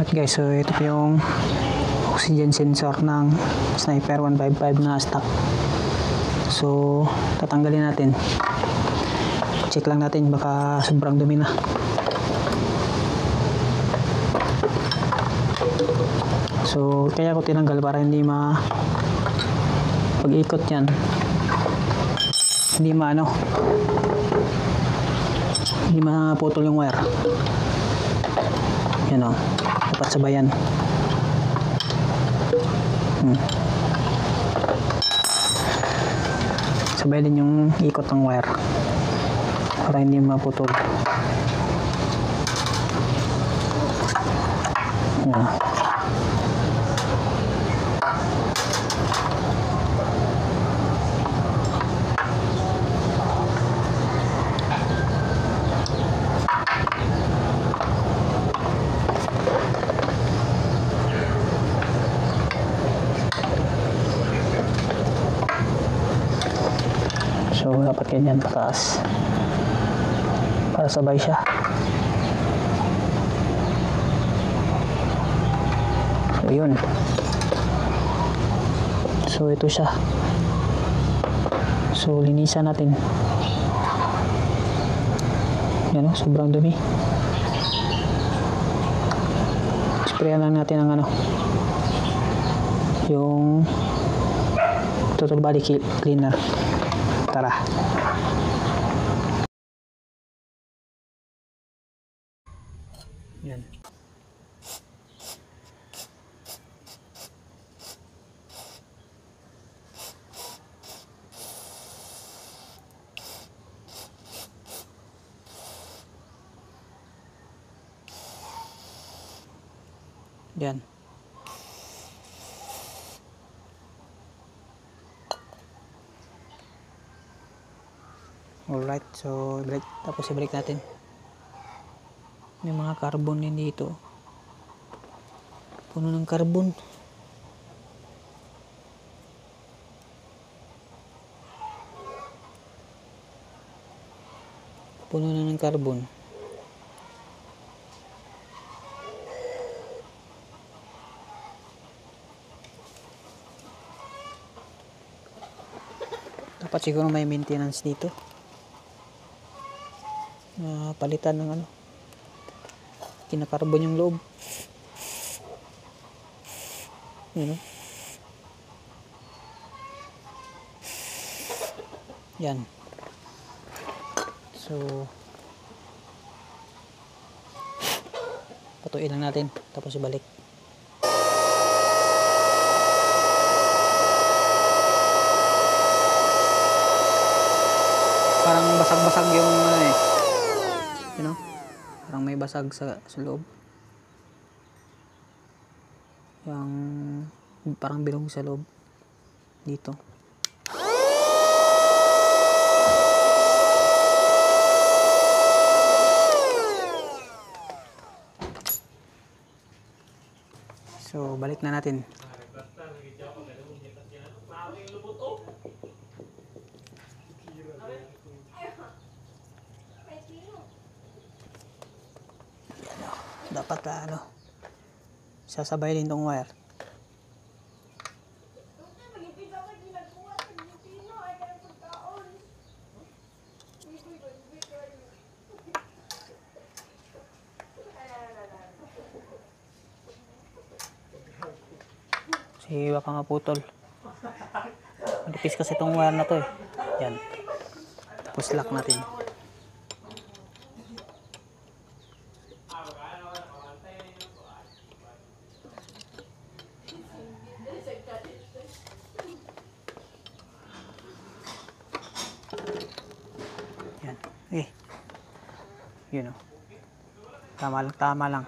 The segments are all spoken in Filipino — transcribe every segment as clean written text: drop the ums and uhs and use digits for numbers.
Okay guys, so ito po yung oxygen sensor ng Sniper 155 na stock. So tatanggalin natin. Check lang natin, baka sobrang dumi na. So kaya ko tinanggal para hindi pag-ikot yan, hindi maputol yung wire. Yan o, dapat sabayan. Sabay din yung ikot ng wire para hindi maputol. Yan. So dapat ganyan pataas para sabay siya. So yun. So ito siya. So linisan natin. Yan o, sobrang dumi. Sprayan lang natin ang yung total body cleaner. Tara. Yan. Yan. Alright, so ibalik natin. May mga carbon din dito. Puno ng carbon. Puno na ng carbon. Dapat siguro may maintenance dito. Palitan ng kinakarbon yung loob. Yan. Yan. So patuin lang natin tapos ibalik. Parang basag-basag yung parang may basag sa loob. Yung parang bilog sa loob dito. So balik na natin. Dapat sasabay din tong wire. Kasi baka maputol. Manipis kasi itong wire na to eh. Yan. Tapos lock natin. Yan. Yun o. Tama lang.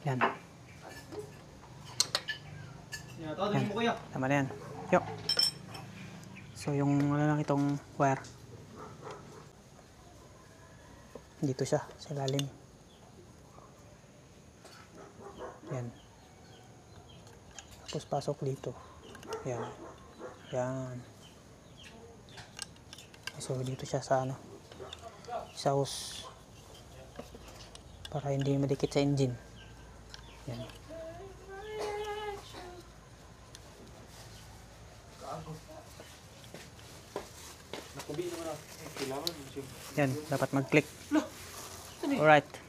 Yan. Yan. Tama na yan. Yo. So yung lang itong wire. Dito siya, sa ilalim. Yan. Tapos pasok dito. Yan. Yan. So dito siya sa ano, sa hose. Para hindi madikit sa engine. Yan. Yan, dapat mag-click. Alright.